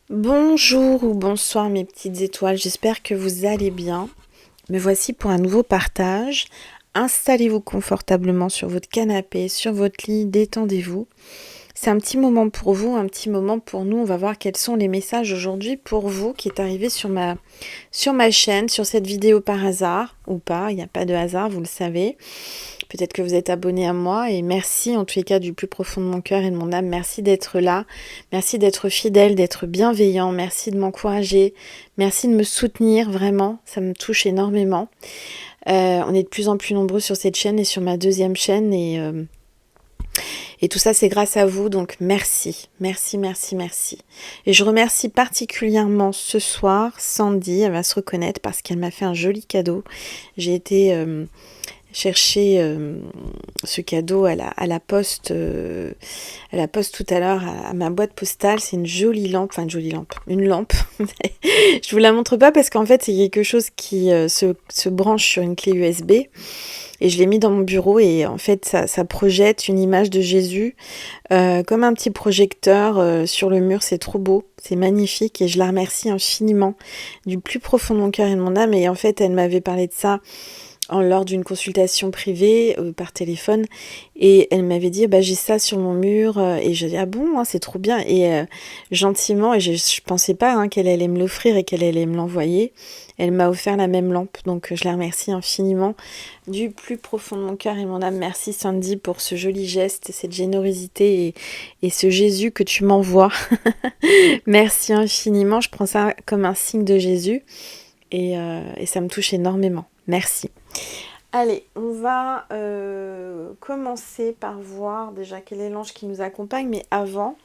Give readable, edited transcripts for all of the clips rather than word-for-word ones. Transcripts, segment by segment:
Bonjour ou bonsoir mes petites étoiles, j'espère que vous allez bien. Me voici pour un nouveau partage. Installez-vous confortablement sur votre canapé, sur votre lit, détendez-vous. C'est un petit moment pour vous, un petit moment pour nous. On va voir quels sont les messages aujourd'hui pour vous qui est arrivé sur ma chaîne, sur cette vidéo par hasard ou pas. Il n'y a pas de hasard, vous le savez. Peut-être que vous êtes abonné à moi et merci en tous les cas du plus profond de mon cœur et de mon âme. Merci d'être là. Merci d'être fidèle, d'être bienveillant. Merci de m'encourager. Merci de me soutenir vraiment. Ça me touche énormément. On est de plus en plus nombreux sur cette chaîne et sur ma deuxième chaîne et tout ça c'est grâce à vous. Donc merci. Merci, merci, merci. Et je remercie particulièrement ce soir Sandy. Elle va se reconnaître parce qu'elle m'a fait un joli cadeau. J'ai été chercher ce cadeau à la poste tout à l'heure à ma boîte postale. C'est une jolie lampe, enfin une lampe. Je vous la montre pas parce qu'en fait c'est quelque chose qui se branche sur une clé USB et je l'ai mis dans mon bureau et en fait ça projette une image de Jésus comme un petit projecteur sur le mur. C'est trop beau, c'est magnifique et je la remercie infiniment du plus profond de mon cœur et de mon âme. Et en fait elle m'avait parlé de ça lors d'une consultation privée par téléphone et elle m'avait dit bah j'ai ça sur mon mur et j'ai dit ah bon hein, c'est trop bien et gentiment et je pensais pas hein, qu'elle allait me l'offrir et qu'elle allait me l'envoyer. Elle m'a offert la même lampe donc je la remercie infiniment du plus profond de mon cœur et mon âme. Merci Sandy pour ce joli geste, cette générosité et ce Jésus que tu m'envoies. Merci infiniment, je prends ça comme un signe de Jésus et ça me touche énormément. Merci. Allez, on va commencer par voir déjà quel est l'ange qui nous accompagne, mais avant,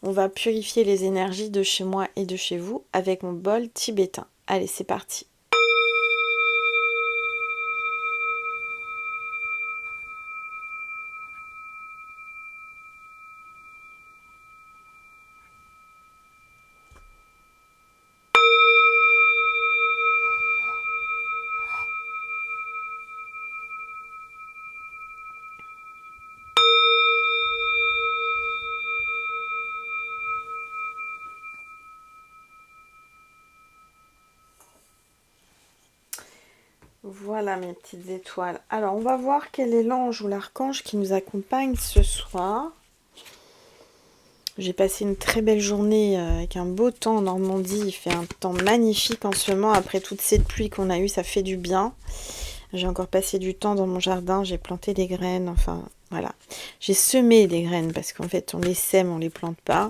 on va purifier les énergies de chez moi et de chez vous avec mon bol tibétain. Allez, c'est parti. Voilà mes petites étoiles. Alors, on va voir quel est l'ange ou l'archange qui nous accompagne ce soir. J'ai passé une très belle journée avec un beau temps en Normandie. Il fait un temps magnifique en ce moment. Après toute cette pluie qu'on a eue, ça fait du bien. J'ai encore passé du temps dans mon jardin. J'ai planté des graines. Enfin, voilà. J'ai semé des graines parce qu'en fait, on les sème, on les plante pas.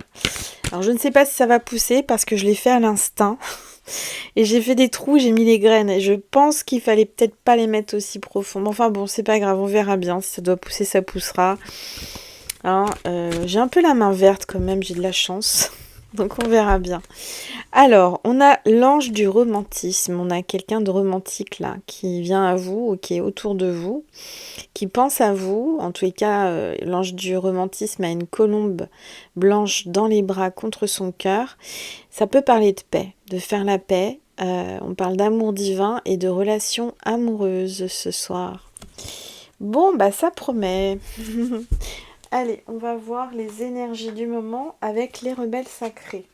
Alors, je ne sais pas si ça va pousser parce que je l'ai fait à l'instinct. Et j'ai fait des trous, j'ai mis les graines. Et je pense qu'il fallait peut-être pas les mettre aussi profond. Mais enfin bon, c'est pas grave, on verra bien. Si ça doit pousser, ça poussera. Hein, j'ai un peu la main verte quand même, j'ai de la chance. Donc on verra bien. Alors, on a l'ange du romantisme. On a quelqu'un de romantique là, qui vient à vous, ou qui est autour de vous, qui pense à vous. En tous les cas, l'ange du romantisme a une colombe blanche dans les bras contre son cœur. Ça peut parler de paix, de faire la paix. On parle d'amour divin et de relations amoureuses ce soir. Bon, bah ça promet. Allez, on va voir les énergies du moment avec les rebelles sacrés.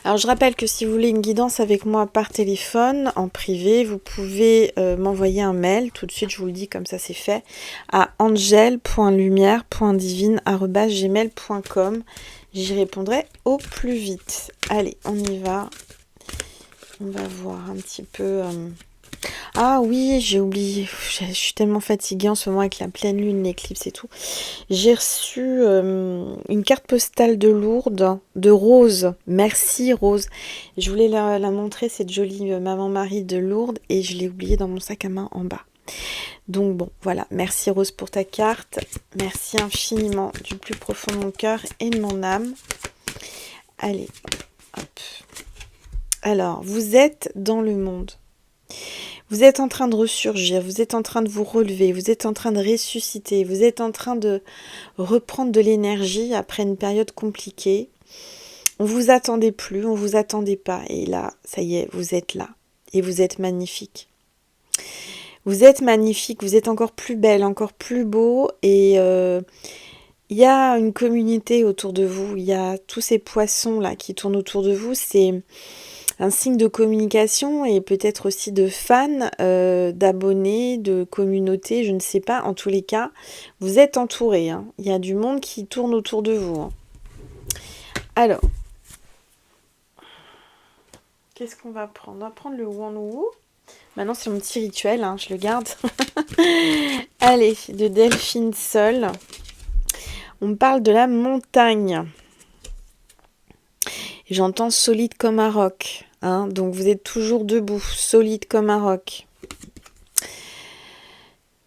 Alors je rappelle que si vous voulez une guidance avec moi par téléphone, en privé, vous pouvez m'envoyer un mail, tout de suite je vous le dis comme ça c'est fait, à angel.lumière.divine@gmail.com. J'y répondrai au plus vite. Allez, on y va. On va voir un petit peu... Ah oui, j'ai oublié. Je suis tellement fatiguée en ce moment avec la pleine lune, l'éclipse et tout. J'ai reçu une carte postale de Lourdes, de Rose. Merci Rose. Je voulais la montrer, cette jolie maman-Marie de Lourdes, et je l'ai oubliée dans mon sac à main en bas. Donc bon, voilà. Merci Rose pour ta carte. Merci infiniment du plus profond de mon cœur et de mon âme. Allez, hop. Alors, vous êtes dans le monde. Vous êtes en train de ressurgir, vous êtes en train de vous relever, vous êtes en train de ressusciter, vous êtes en train de reprendre de l'énergie après une période compliquée. On vous attendait plus, on vous attendait pas. Et là, ça y est, vous êtes là. Et vous êtes magnifique. Vous êtes magnifique, vous êtes encore plus belle, encore plus beau. Et Il y a une communauté autour de vous, il y a tous ces poissons là qui tournent autour de vous, c'est un signe de communication et peut-être aussi de fans, d'abonnés, de communauté, je ne sais pas. En tous les cas, vous êtes entourés, hein. Il y a du monde qui tourne autour de vous, hein. Alors, qu'est-ce qu'on va prendre? On va prendre le Wanwu. Maintenant, c'est mon petit rituel, hein, je le garde. Allez, de Delphine Sol. On me parle de la montagne. J'entends solide comme un roc. Hein, donc vous êtes toujours debout, solide comme un roc.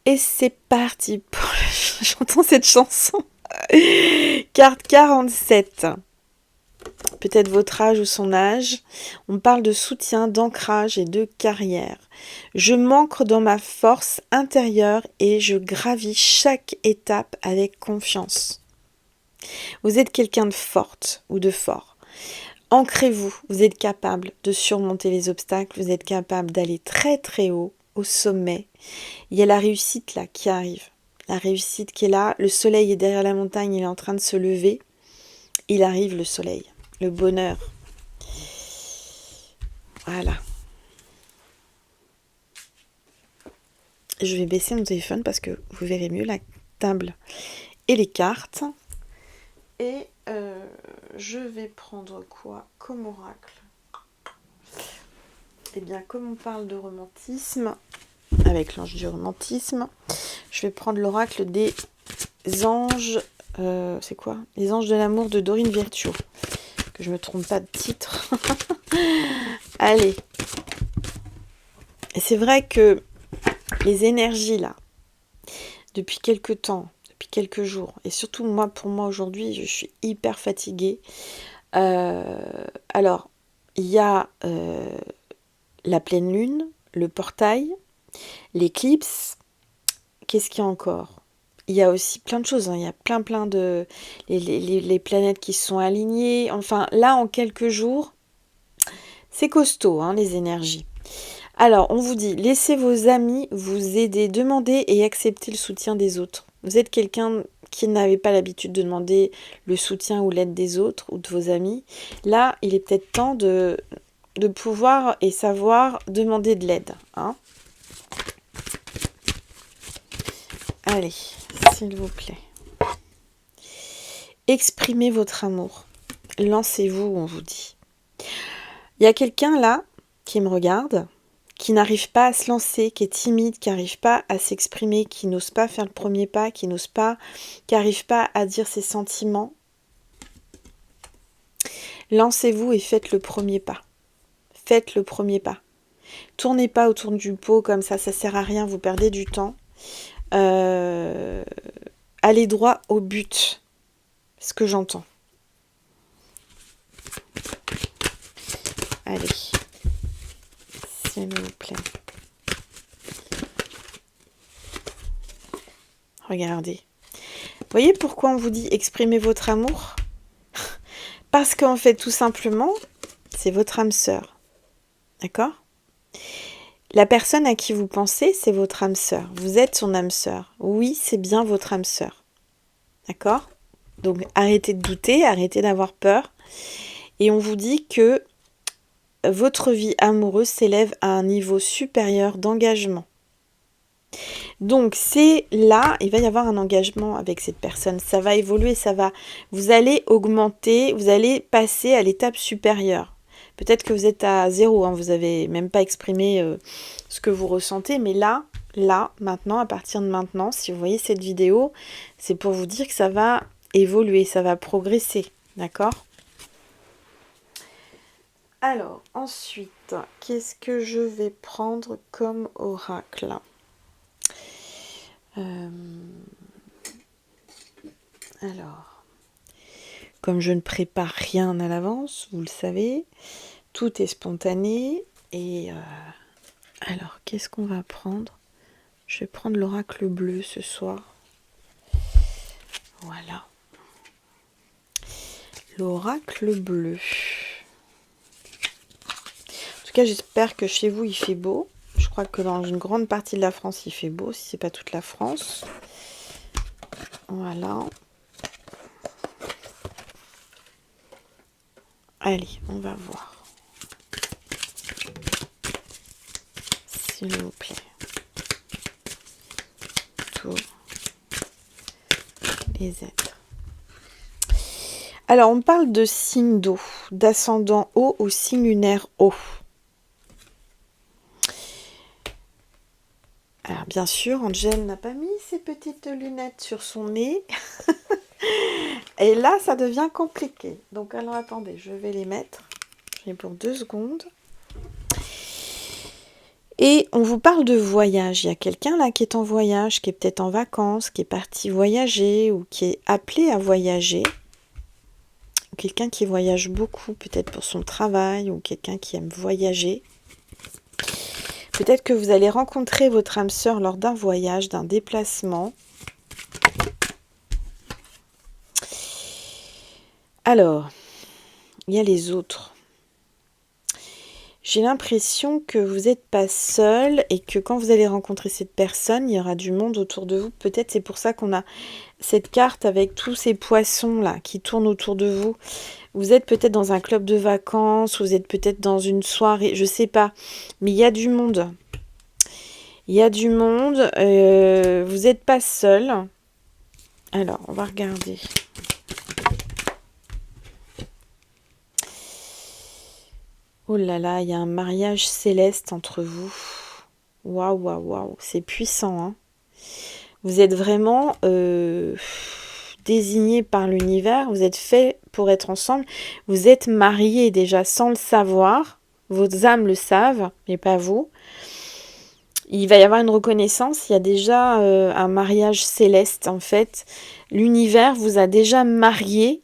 Et c'est parti pour j'entends cette chanson. Carte 47. Peut-être votre âge ou son âge. On parle de soutien, d'ancrage et de carrière. Je m'ancre dans ma force intérieure et je gravis chaque étape avec confiance. Vous êtes quelqu'un de forte ou de fort. Ancrez-vous, vous êtes capable de surmonter les obstacles, vous êtes capable d'aller très très haut, au sommet. Il y a la réussite là qui arrive, la réussite qui est là, le soleil est derrière la montagne, il est en train de se lever, il arrive le soleil, le bonheur. Voilà. Je vais baisser mon téléphone parce que vous verrez mieux la table et les cartes. Et je vais prendre quoi comme oracle? Eh bien, comme on parle de romantisme, avec l'ange du romantisme, je vais prendre l'oracle des anges. C'est quoi? Les anges de l'amour de Dorine Virtue. Que je me trompe pas de titre. Allez. Et c'est vrai que les énergies là, depuis quelques temps, depuis quelques jours, et surtout pour moi aujourd'hui, je suis hyper fatiguée. Alors, il y a la pleine lune, le portail, l'éclipse. Qu'est-ce qu'il y a encore? Il y a aussi plein de choses, hein. Il y a plein de... Les planètes qui se sont alignées. Enfin, là, en quelques jours, c'est costaud, hein, les énergies. Alors, on vous dit, laissez vos amis vous aider, demandez et acceptez le soutien des autres. Vous êtes quelqu'un qui n'avait pas l'habitude de demander le soutien ou l'aide des autres ou de vos amis. Là, il est peut-être temps de pouvoir et savoir demander de l'aide, hein. Allez, s'il vous plaît. Exprimez votre amour. Lancez-vous, on vous dit. Il y a quelqu'un là qui me regarde, qui n'arrive pas à se lancer, qui est timide, qui n'arrive pas à s'exprimer, qui n'ose pas faire le premier pas, qui n'arrive pas à dire ses sentiments. Lancez-vous et faites le premier pas. Faites le premier pas. Tournez pas autour du pot comme ça sert à rien, vous perdez du temps. Allez droit au but. Ce que j'entends. Allez. S'il vous plaît. Regardez. Voyez pourquoi on vous dit exprimer votre amour? Parce qu'en fait, tout simplement, c'est votre âme sœur. D'accord? La personne à qui vous pensez, c'est votre âme sœur. Vous êtes son âme sœur. Oui, c'est bien votre âme sœur. D'accord? Donc, arrêtez de douter, arrêtez d'avoir peur. Et on vous dit que votre vie amoureuse s'élève à un niveau supérieur d'engagement. Donc, c'est là, il va y avoir un engagement avec cette personne. Ça va évoluer, vous allez augmenter, vous allez passer à l'étape supérieure. Peut-être que vous êtes à 0, hein, vous n'avez même pas exprimé ce que vous ressentez, mais là, maintenant, à partir de maintenant, si vous voyez cette vidéo, c'est pour vous dire que ça va évoluer, ça va progresser, d'accord? Alors, ensuite, qu'est-ce que je vais prendre comme oracle? Alors, comme je ne prépare rien à l'avance, vous le savez, tout est spontané. Et alors, qu'est-ce qu'on va prendre? Je vais prendre l'oracle bleu ce soir. Voilà. L'oracle bleu. En tout cas, j'espère que chez vous, il fait beau. Je crois que dans une grande partie de la France, il fait beau, si ce n'est pas toute la France. Voilà. Allez, on va voir. S'il vous plaît. Tous les êtres. Alors, on parle de signe d'eau, d'ascendant eau au signe lunaire eau. Alors, bien sûr, Angel n'a pas mis ses petites lunettes sur son nez. Et là, ça devient compliqué. Donc, alors, attendez, je vais les mettre. Je vais pour 2 secondes. Et on vous parle de voyage. Il y a quelqu'un là qui est en voyage, qui est peut-être en vacances, qui est parti voyager ou qui est appelé à voyager. Quelqu'un qui voyage beaucoup, peut-être pour son travail, ou quelqu'un qui aime voyager. Peut-être que vous allez rencontrer votre âme sœur lors d'un voyage, d'un déplacement. Alors, il y a les autres. J'ai l'impression que vous n'êtes pas seul et que quand vous allez rencontrer cette personne, il y aura du monde autour de vous. Peut-être c'est pour ça qu'on a cette carte avec tous ces poissons-là qui tournent autour de vous. Vous êtes peut-être dans un club de vacances, vous êtes peut-être dans une soirée, je ne sais pas. Mais il y a du monde. Il y a du monde. Vous n'êtes pas seul. Alors, on va regarder. Oh là là, il y a un mariage céleste entre vous. Waouh, waouh, waouh. C'est puissant, hein. Vous êtes vraiment désigné par l'univers. Vous êtes fait pour être ensemble. Vous êtes mariés déjà sans le savoir. Vos âmes le savent, mais pas vous. Il va y avoir une reconnaissance. Il y a déjà un mariage céleste, en fait. L'univers vous a déjà marié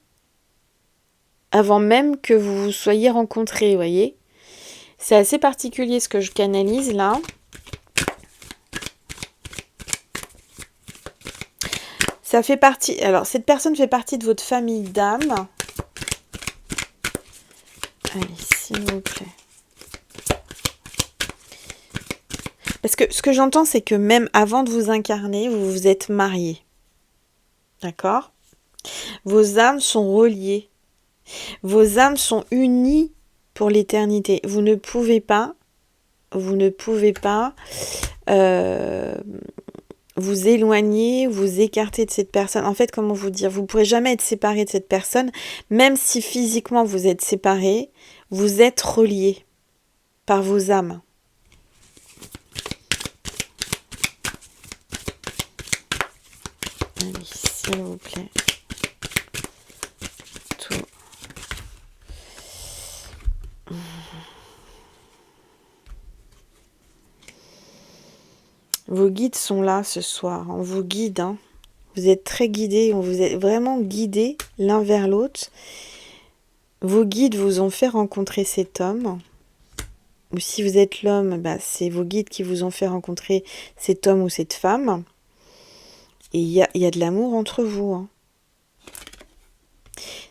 avant même que vous vous soyez rencontrés, vous voyez. C'est assez particulier ce que je canalise là. Ça fait partie... Alors, cette personne fait partie de votre famille d'âmes. Allez, s'il vous plaît. Parce que ce que j'entends, c'est que même avant de vous incarner, vous vous êtes mariés. D'accord ? Vos âmes sont reliées. Vos âmes sont unies pour l'éternité. Vous ne pouvez pas vous éloigner, vous écarter de cette personne. En fait, comment vous dire, vous ne pourrez jamais être séparé de cette personne, même si physiquement vous êtes séparés, vous êtes reliés par vos âmes. Allez, s'il vous plaît. Tout. Vos guides sont là ce soir. On vous guide. Hein. Vous êtes très guidés. On vous êtes vraiment guidés l'un vers l'autre. Vos guides vous ont fait rencontrer cet homme. Ou si vous êtes l'homme, bah, c'est vos guides qui vous ont fait rencontrer cet homme ou cette femme. Et il y a de l'amour entre vous. Hein.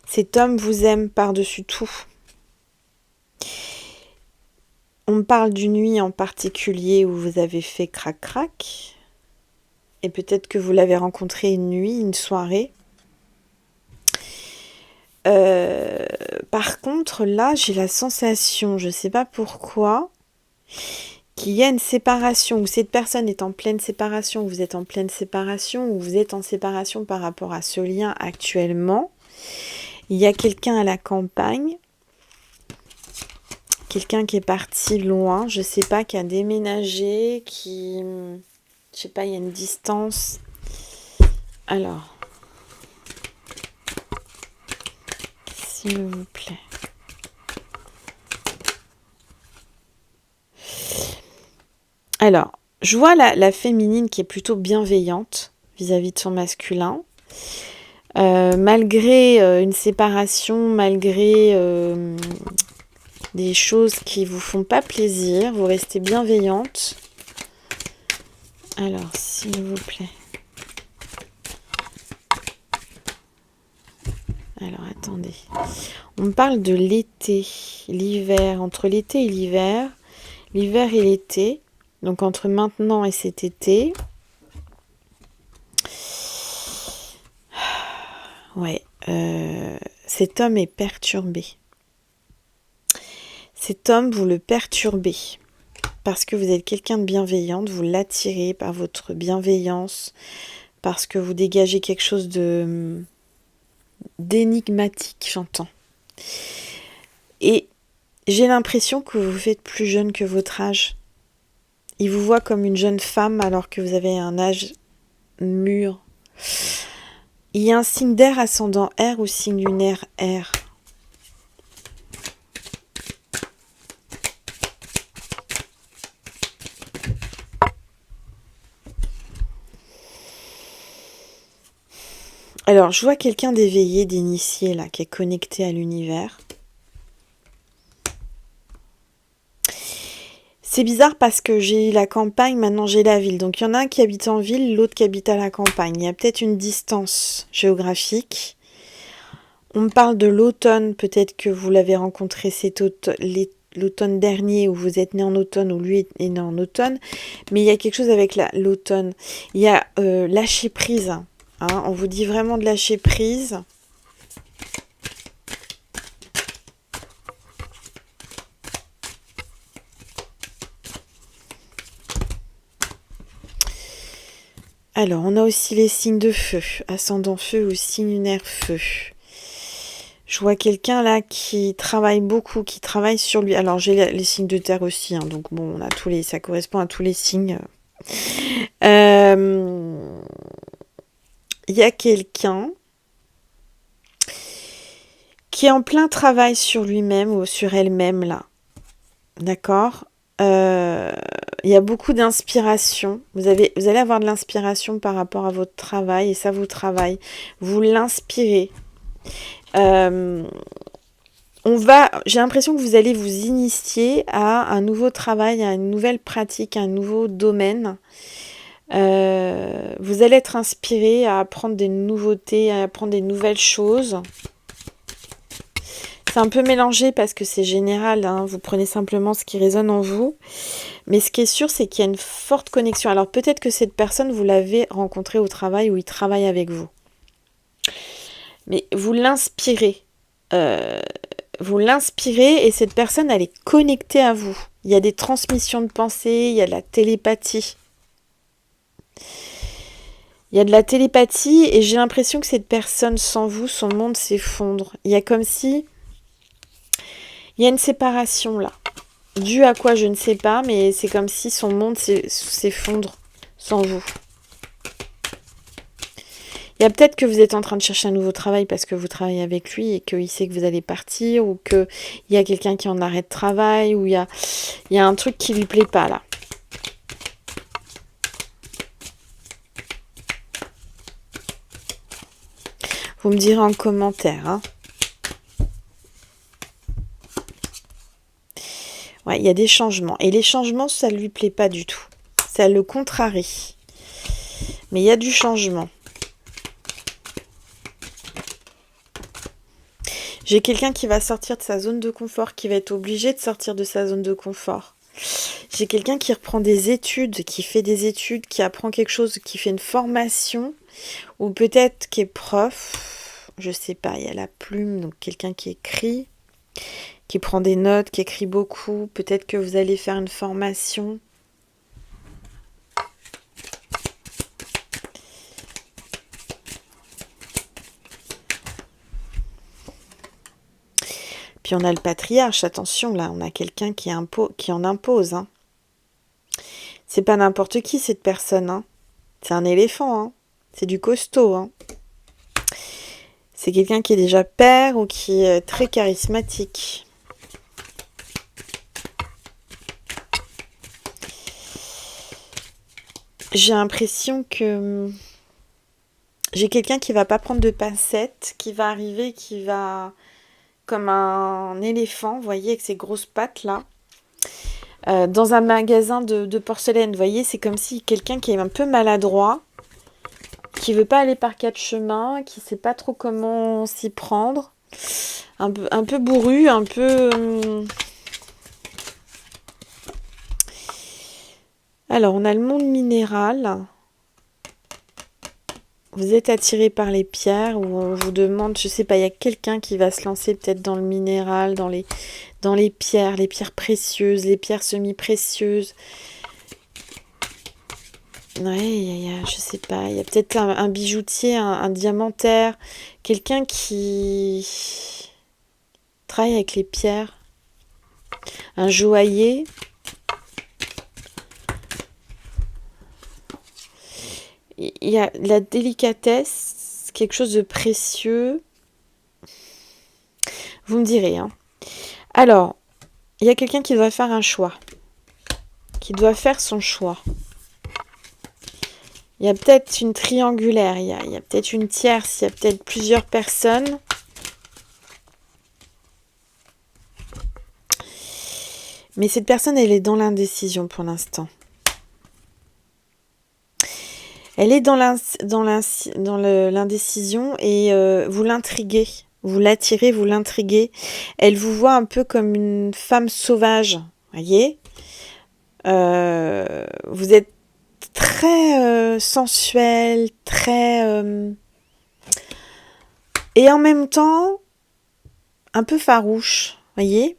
Cet homme vous aime par-dessus tout. On me parle d'une nuit en particulier où vous avez fait crac-crac. Et peut-être que vous l'avez rencontré une nuit, une soirée. Par contre, là, j'ai la sensation, je ne sais pas pourquoi, qu'il y a une séparation, où cette personne est en pleine séparation, ou vous êtes en pleine séparation, ou vous êtes en séparation par rapport à ce lien actuellement. Il y a quelqu'un à la campagne, quelqu'un qui est parti loin, je ne sais pas, qui a déménagé, qui... Je sais pas, il y a une distance. Alors, s'il vous plaît. Alors, je vois la féminine qui est plutôt bienveillante vis-à-vis de son masculin. Malgré une séparation, malgré des choses qui vous font pas plaisir, vous restez bienveillante. Alors, s'il vous plaît. Alors, attendez. On me parle de l'été, l'hiver, entre l'été et l'hiver et l'été, donc entre maintenant et cet été. Ouais, cet homme est perturbé. Cet homme, vous le perturbez parce que vous êtes quelqu'un de bienveillante, vous l'attirez par votre bienveillance, parce que vous dégagez quelque chose de d'énigmatique, j'entends. Et j'ai l'impression que vous vous faites plus jeune que votre âge. Il vous voit comme une jeune femme alors que vous avez un âge mûr. Il y a un signe d'air ascendant R ou signe lunaire R. Alors, je vois quelqu'un d'éveillé, d'initié, là, qui est connecté à l'univers. C'est bizarre parce que j'ai la campagne, maintenant j'ai la ville. Donc, il y en a un qui habite en ville, l'autre qui habite à la campagne. Il y a peut-être une distance géographique. On me parle de l'automne. Peut-être que vous l'avez rencontré l'automne dernier, ou vous êtes né en automne, ou lui est né en automne. Mais il y a quelque chose avec l'automne. Il y a lâcher prise. Hein, on vous dit vraiment de lâcher prise. Alors, on a aussi les signes de feu, ascendant feu ou signe lunaire feu. Je vois quelqu'un là qui travaille beaucoup, qui travaille sur lui. Alors, j'ai les signes de terre aussi, hein, donc bon, on a tous les, ça correspond à tous les signes. Il y a quelqu'un qui est en plein travail sur lui-même ou sur elle-même là. D'accord. Il y a beaucoup d'inspiration. Vous allez avoir de l'inspiration par rapport à votre travail et ça vous travaille. Vous l'inspirez. J'ai l'impression que vous allez vous initier à un nouveau travail, à une nouvelle pratique, à un nouveau domaine. Vous allez être inspiré à apprendre des nouveautés, à apprendre des nouvelles choses. C'est un peu mélangé parce que c'est général, hein, vous prenez simplement ce qui résonne en vous. Mais ce qui est sûr, c'est qu'il y a une forte connexion. Alors peut-être que cette personne, vous l'avez rencontrée au travail ou il travaille avec vous. Mais vous l'inspirez. Vous l'inspirez et cette personne, elle est connectée à vous. Il y a des transmissions de pensée, il y a de la télépathie. Il y a de la télépathie et j'ai l'impression que cette personne, sans vous, son monde s'effondre. Il y a comme si... Il y a une séparation là. Dû à quoi, je ne sais pas, mais c'est comme si son monde s'effondre sans vous. Il y a peut-être que vous êtes en train de chercher un nouveau travail parce que vous travaillez avec lui et qu'il sait que vous allez partir ou qu'il y a quelqu'un qui est en arrêt de travail ou il y a un truc qui lui plaît pas là. Vous me direz en commentaire. Hein. Ouais, il y a des changements. Et les changements, ça ne lui plaît pas du tout. Ça le contrarie. Mais il y a du changement. J'ai quelqu'un qui va sortir de sa zone de confort, qui va être obligé de sortir de sa zone de confort. J'ai quelqu'un qui reprend des études, qui fait des études, qui apprend quelque chose, qui fait une formation, ou peut-être qui est prof. Je sais pas, il y a la plume, donc quelqu'un qui écrit, qui prend des notes, qui écrit beaucoup. Peut-être que vous allez faire une formation. Puis on a le patriarche, attention là, on a quelqu'un qui en impose. Hein. C'est pas n'importe qui cette personne. Hein. C'est un éléphant. Hein. C'est du costaud. Hein. C'est quelqu'un qui est déjà père ou qui est très charismatique. J'ai l'impression que j'ai quelqu'un qui va pas prendre de pincettes, qui va arriver, qui va comme un éléphant, vous voyez, avec ses grosses pattes là, dans un magasin de porcelaine. Vous voyez, c'est comme si quelqu'un qui est un peu maladroit, qui veut pas aller par quatre chemins, qui sait pas trop comment s'y prendre, un peu bourru, un peu... Alors, on a le monde minéral. Vous êtes attiré par les pierres, ou on vous demande, je sais pas, il y a quelqu'un qui va se lancer peut-être dans le minéral, dans les pierres précieuses, les pierres semi-précieuses. Ouais, je sais pas, il y a peut-être un bijoutier, un diamantaire, quelqu'un qui travaille avec les pierres, un joaillier. Il y a la délicatesse, quelque chose de précieux. Vous me direz, hein. Alors, il y a quelqu'un qui doit faire un choix, qui doit faire son choix. Il y a peut-être une triangulaire, il y a peut-être une tierce, il y a peut-être plusieurs personnes. Mais cette personne, elle est dans l'indécision pour l'instant. Elle est dans l'indécision et vous l'intriguez. Vous l'attirez, vous l'intriguez. Elle vous voit un peu comme une femme sauvage, voyez. Vous êtes très sensuel, très... et en même temps, un peu farouche, voyez.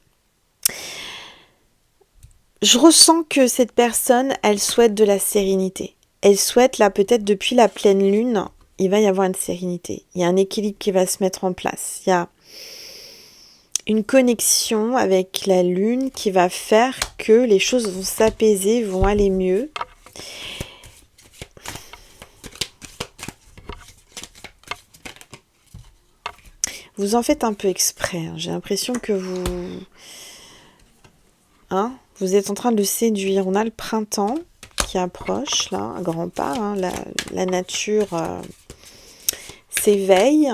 Je ressens que cette personne, elle souhaite de la sérénité. Elle souhaite, là, peut-être depuis la pleine lune, il va y avoir une sérénité. Il y a un équilibre qui va se mettre en place. Il y a une connexion avec la lune qui va faire que les choses vont s'apaiser, vont aller mieux. Vous en faites un peu exprès. J'ai l'impression que vous... vous êtes en train de le séduire. On a le printemps qui approche, là, à grands pas. La nature s'éveille.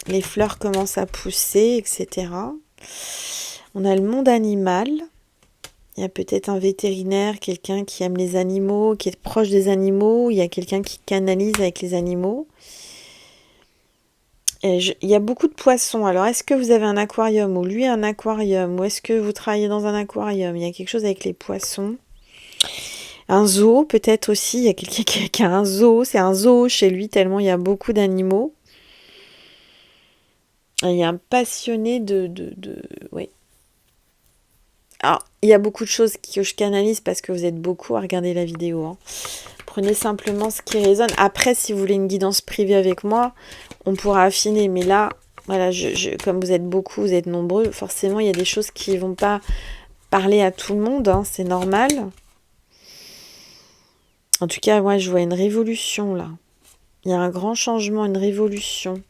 Les fleurs commencent à pousser, etc. On a le monde animal. Il y a peut-être un vétérinaire, quelqu'un qui aime les animaux, qui est proche des animaux. Il y a quelqu'un qui canalise avec les animaux. Il y a beaucoup de poissons. Alors, est-ce que vous avez un aquarium ou lui un aquarium ou est-ce que vous travaillez dans un aquarium? Il y a quelque chose avec les poissons. Un zoo, peut-être aussi. Il y a quelqu'un qui a un zoo. C'est un zoo chez lui, tellement il y a beaucoup d'animaux. Il y a un passionné oui. Alors, il y a beaucoup de choses que je canalise parce que vous êtes beaucoup à regarder la vidéo. Hein. Prenez simplement ce qui résonne. Après, si vous voulez une guidance privée avec moi, on pourra affiner. Mais là, voilà, comme vous êtes beaucoup, vous êtes nombreux, forcément, il y a des choses qui ne vont pas parler à tout le monde. Hein, c'est normal. En tout cas, moi, je vois une révolution, là. Il y a un grand changement, une révolution.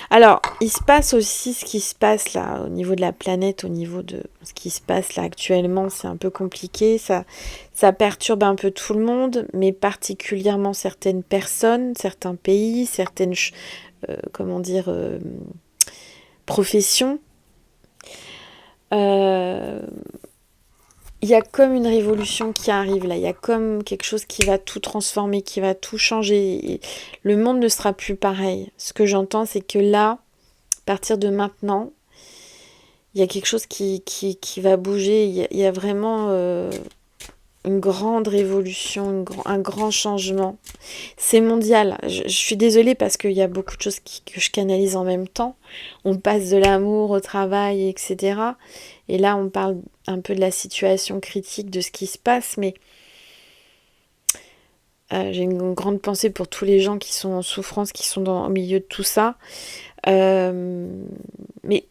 Alors, il se passe aussi ce qui se passe là au niveau de la planète, au niveau de ce qui se passe là actuellement, c'est un peu compliqué, ça perturbe un peu tout le monde, mais particulièrement certaines personnes, certains pays, certaines, professions. Il y a comme une révolution qui arrive là, il y a comme quelque chose qui va tout transformer, qui va tout changer. Et le monde ne sera plus pareil. Ce que j'entends, c'est que là, à partir de maintenant, il y a quelque chose qui va bouger. Il y a vraiment une grande révolution, un grand changement. C'est mondial. Je suis désolée parce qu'il y a beaucoup de choses que je canalise en même temps. On passe de l'amour au travail, etc. Et là, on parle un peu de la situation critique de ce qui se passe, mais j'ai une grande pensée pour tous les gens qui sont en souffrance, qui sont au milieu de tout ça. Mais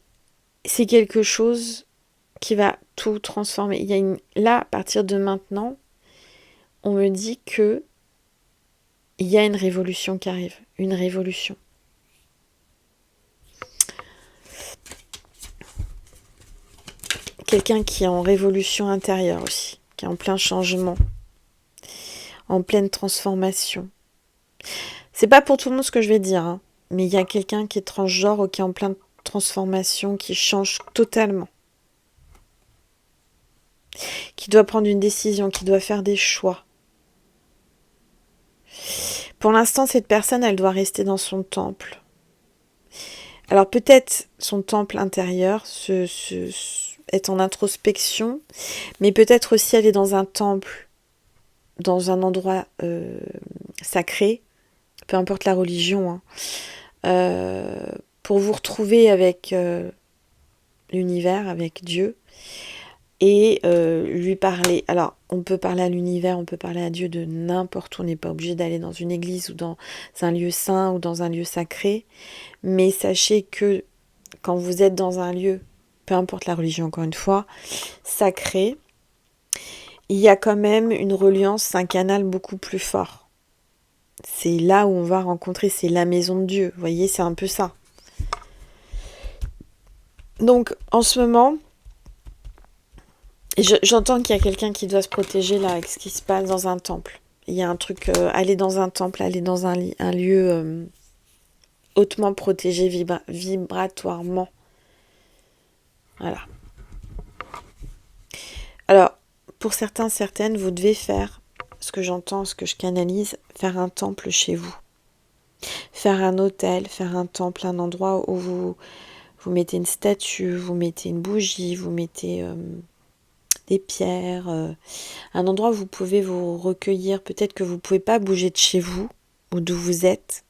c'est quelque chose qui va tout transformer. Là, à partir de maintenant, on me dit que il y a une révolution qui arrive. Une révolution. Quelqu'un qui est en révolution intérieure aussi, qui est en plein changement, en pleine transformation. C'est pas pour tout le monde ce que je vais dire, hein, mais il y a quelqu'un qui est transgenre ou qui est en pleine transformation, qui change totalement. Qui doit prendre une décision, qui doit faire des choix. Pour l'instant, cette personne, elle doit rester dans son temple. Alors peut-être son temple intérieur être en introspection, mais peut-être aussi aller dans un temple, dans un endroit sacré, peu importe la religion, hein, pour vous retrouver avec l'univers, avec Dieu, et lui parler. Alors, on peut parler à l'univers, on peut parler à Dieu de n'importe où, on n'est pas obligé d'aller dans une église ou dans un lieu saint ou dans un lieu sacré, mais sachez que quand vous êtes dans un lieu, peu importe la religion encore une fois, sacré, il y a quand même une reliance, un canal beaucoup plus fort. C'est là où on va rencontrer, c'est la maison de Dieu. Vous voyez, c'est un peu ça. Donc, en ce moment, j'entends qu'il y a quelqu'un qui doit se protéger là avec ce qui se passe dans un temple. Il y a un truc, aller dans un temple, aller dans un lieu hautement protégé vibratoirement. Voilà. Alors, pour certains, certaines, vous devez faire, ce que j'entends, ce que je canalise, faire un temple chez vous. Faire un hôtel, faire un temple, un endroit où vous mettez une statue, vous mettez une bougie, vous mettez des pierres, un endroit où vous pouvez vous recueillir. Peut-être que vous ne pouvez pas bouger de chez vous ou d'où vous êtes.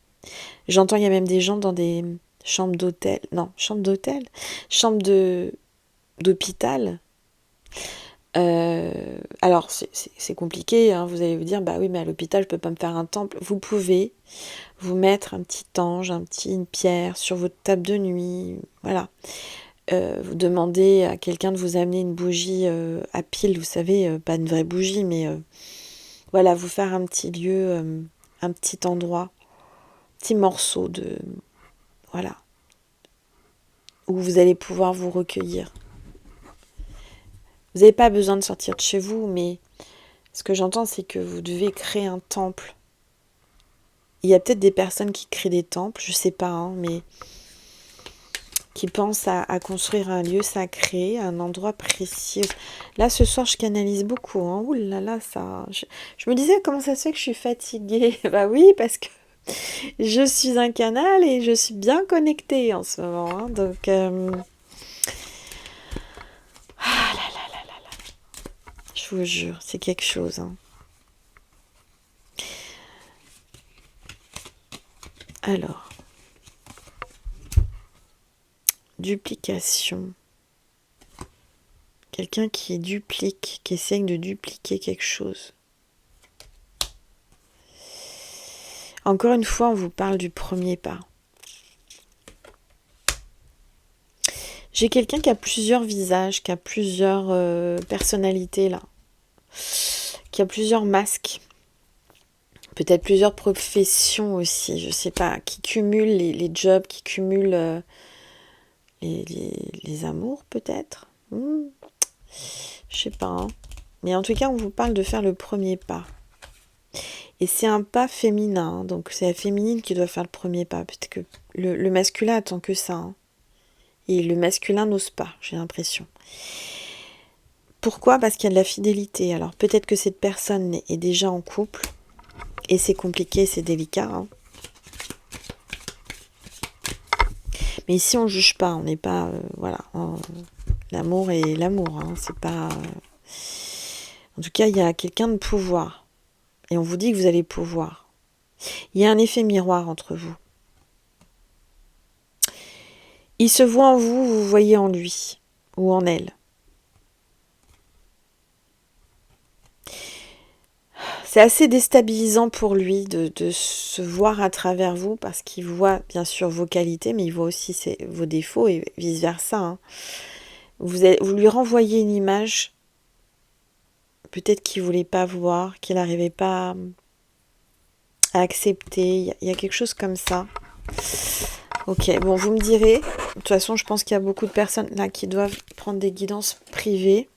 J'entends, il y a même des gens dans des chambres d'hôtel. Non, chambres d'hôtel, chambres d'hôpital. Alors, c'est compliqué, hein. Vous allez vous dire, bah oui, mais à l'hôpital, je peux pas me faire un temple. Vous pouvez vous mettre un petit ange, une pierre sur votre table de nuit. Voilà. Vous demandez à quelqu'un de vous amener une bougie à pile, vous savez, pas une vraie bougie, mais voilà, vous faire un petit lieu, un petit endroit, un petit morceau de... Voilà. Où vous allez pouvoir vous recueillir. Vous n'avez pas besoin de sortir de chez vous, mais ce que j'entends, c'est que vous devez créer un temple. Il y a peut-être des personnes qui créent des temples, je sais pas, hein, mais qui pensent à construire un lieu sacré, un endroit précis. Là, ce soir, je canalise beaucoup. Hein. Ouh là là, ça... Je me disais, comment ça se fait que je suis fatiguée? Bah oui, parce que je suis un canal et je suis bien connectée en ce moment. Hein, donc... Ah là là là là là. Je vous jure, c'est quelque chose. Hein. Alors... Duplication. Quelqu'un qui duplique, qui essaye de dupliquer quelque chose. Encore une fois, on vous parle du premier pas. J'ai quelqu'un qui a plusieurs visages, qui a plusieurs personnalités là, qui a plusieurs masques, peut-être plusieurs professions aussi, je sais pas, qui cumule les jobs, qui cumule les amours peut-être. Je sais pas. Hein. Mais en tout cas, on vous parle de faire le premier pas. Et c'est un pas féminin, hein, donc c'est la féminine qui doit faire le premier pas, parce que le masculin attend que ça. Hein. Et le masculin n'ose pas, j'ai l'impression. Pourquoi? Parce qu'il y a de la fidélité. Alors peut-être que cette personne est déjà en couple, et c'est compliqué, c'est délicat. Hein. Mais ici, on ne juge pas, on n'est pas... voilà, l'amour est l'amour, hein, c'est pas... En tout cas, il y a quelqu'un de pouvoir. Et on vous dit que vous allez pouvoir. Il y a un effet miroir entre vous. Il se voit en vous, vous voyez en lui ou en elle. C'est assez déstabilisant pour lui de se voir à travers vous parce qu'il voit bien sûr vos qualités, mais il voit aussi vos défauts et vice-versa. Hein. Vous lui renvoyez une image, peut-être qu'il ne voulait pas voir, qu'il n'arrivait pas à accepter. Il y a quelque chose comme ça. Ok, bon, vous me direz. De toute façon, je pense qu'il y a beaucoup de personnes là qui doivent prendre des guidances privées.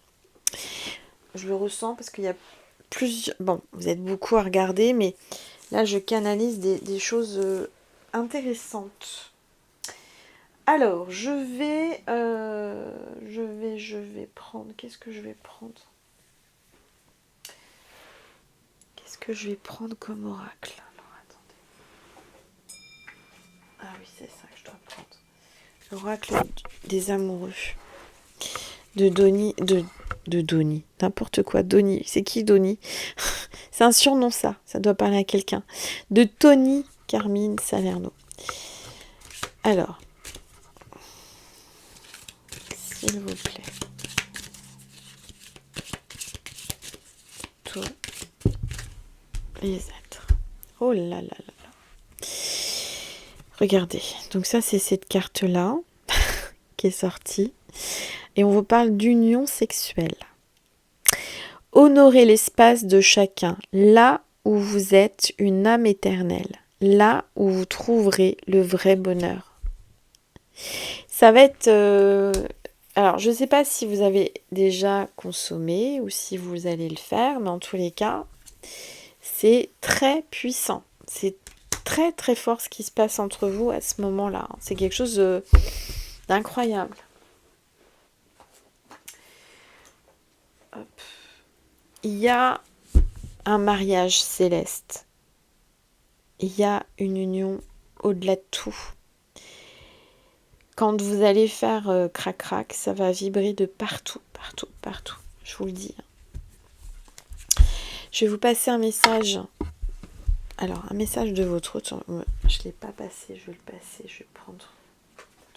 Je le ressens parce qu'il y a plusieurs... Bon, vous êtes beaucoup à regarder, mais là, je canalise des choses intéressantes. Alors, je vais prendre... Qu'est-ce que je vais prendre? Qu'est-ce que je vais prendre comme oracle? Alors, attendez. Ah oui, c'est ça que je dois prendre. L'oracle des amoureux. de Donnie, de Donnie, n'importe quoi, Donnie, c'est qui Donnie? C'est un surnom ça doit parler à quelqu'un. De Tony Carmine Salerno. Alors, s'il vous plaît. Tous les êtres. Oh là là là là. Regardez, donc ça c'est cette carte-là qui est sortie. Et on vous parle d'union sexuelle. Honorez l'espace de chacun, là où vous êtes une âme éternelle, là où vous trouverez le vrai bonheur. Ça va être... Alors, je ne sais pas si vous avez déjà consommé ou si vous allez le faire, mais en tous les cas, c'est très puissant. C'est très très fort ce qui se passe entre vous à ce moment-là. C'est quelque chose d'incroyable. Hop. Il y a un mariage céleste. Il y a une union au-delà de tout. Quand vous allez faire crac-crac, ça va vibrer de partout, partout, partout. Je vous le dis. Je vais vous passer un message. Alors, un message de votre hôte. Je ne l'ai pas passé, je vais le passer. Je vais prendre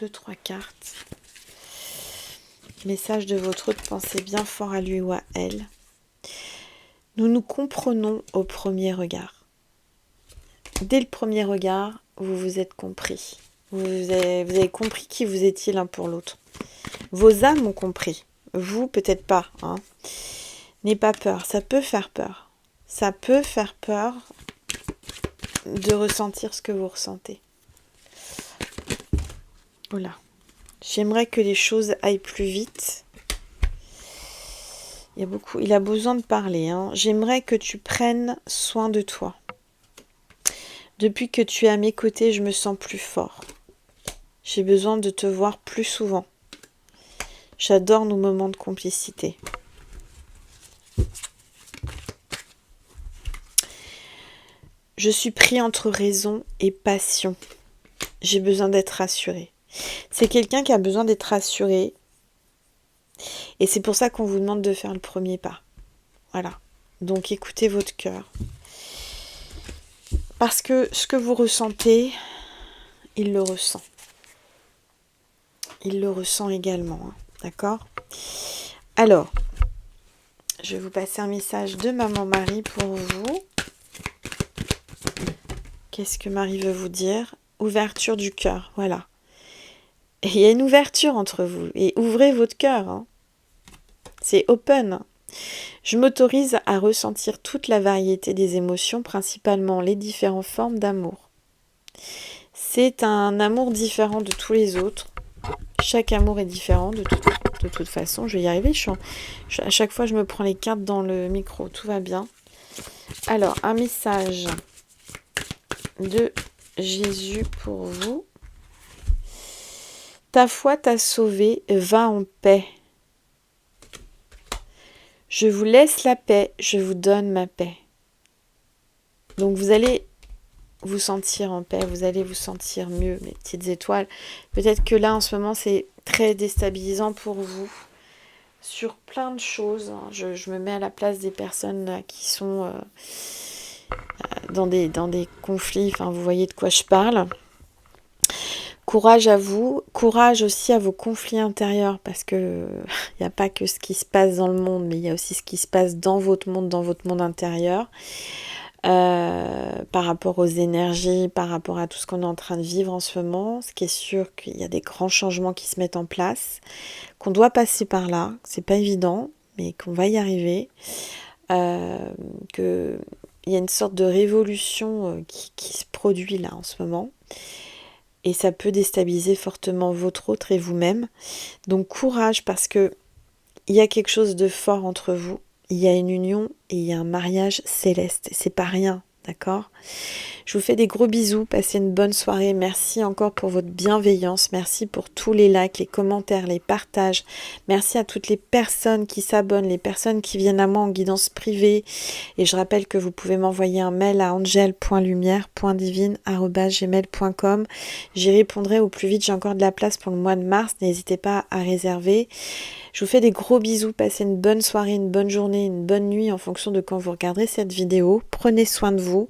2-3 cartes. Message de votre hôte, pensez bien fort à lui ou à elle. Nous nous comprenons au premier regard. Dès le premier regard, vous vous êtes compris. Vous avez compris qui vous étiez l'un pour l'autre. Vos âmes ont compris. Vous, peut-être pas. Hein. N'ayez pas peur. Ça peut faire peur. Ça peut faire peur de ressentir ce que vous ressentez. Voilà. J'aimerais que les choses aillent plus vite. Il a besoin de parler. Hein. J'aimerais que tu prennes soin de toi. Depuis que tu es à mes côtés, je me sens plus fort. J'ai besoin de te voir plus souvent. J'adore nos moments de complicité. Je suis pris entre raison et passion. J'ai besoin d'être rassurée. C'est quelqu'un qui a besoin d'être rassuré. Et c'est pour ça qu'on vous demande de faire le premier pas. Voilà. Donc écoutez votre cœur. Parce que ce que vous ressentez, il le ressent. Il le ressent également. Hein. D'accord ? Alors, je vais vous passer un message de Maman Marie pour vous. Qu'est-ce que Marie veut vous dire ? Ouverture du cœur, voilà. Et il y a une ouverture entre vous. Et ouvrez votre cœur. Hein. C'est open. Je m'autorise à ressentir toute la variété des émotions, principalement les différentes formes d'amour. C'est un amour différent de tous les autres. Chaque amour est différent de toute façon. Je vais y arriver. À chaque fois, je me prends les cartes dans le micro. Tout va bien. Alors, un message de Jésus pour vous. Ta foi t'a sauvé, va en paix. Je vous laisse la paix, je vous donne ma paix. Donc vous allez vous sentir en paix, vous allez vous sentir mieux, mes petites étoiles. Peut-être que là, en ce moment, c'est très déstabilisant pour vous sur plein de choses. Je me mets à la place des personnes là, qui sont dans des conflits. Enfin, vous voyez de quoi je parle. Courage à vous, courage aussi à vos conflits intérieurs, parce que il n'y a pas que ce qui se passe dans le monde, mais il y a aussi ce qui se passe dans votre monde intérieur, par rapport aux énergies, par rapport à tout ce qu'on est en train de vivre en ce moment. Ce qui est sûr qu'il y a des grands changements qui se mettent en place, qu'on doit passer par là, c'est pas évident, mais qu'on va y arriver, qu'il y a une sorte de révolution qui se produit là en ce moment. Et ça peut déstabiliser fortement votre autre et vous-même. Donc courage, parce que il y a quelque chose de fort entre vous. Il y a une union et il y a un mariage céleste. C'est pas rien, d'accord ? Je vous fais des gros bisous, passez une bonne soirée. Merci encore pour votre bienveillance. Merci pour tous les likes, les commentaires, les partages. Merci à toutes les personnes qui s'abonnent, les personnes qui viennent à moi en guidance privée. Et je rappelle que vous pouvez m'envoyer un mail à angel.lumière.divine@gmail.com. J'y répondrai au plus vite. J'ai encore de la place pour le mois de mars. N'hésitez pas à réserver. Je vous fais des gros bisous. Passez une bonne soirée, une bonne journée, une bonne nuit en fonction de quand vous regarderez cette vidéo. Prenez soin de vous.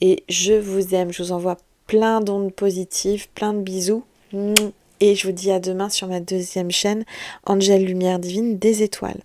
Et je vous aime, je vous envoie plein d'ondes positives, plein de bisous. Et je vous dis à demain sur ma deuxième chaîne, Angel Lumière Divine des étoiles.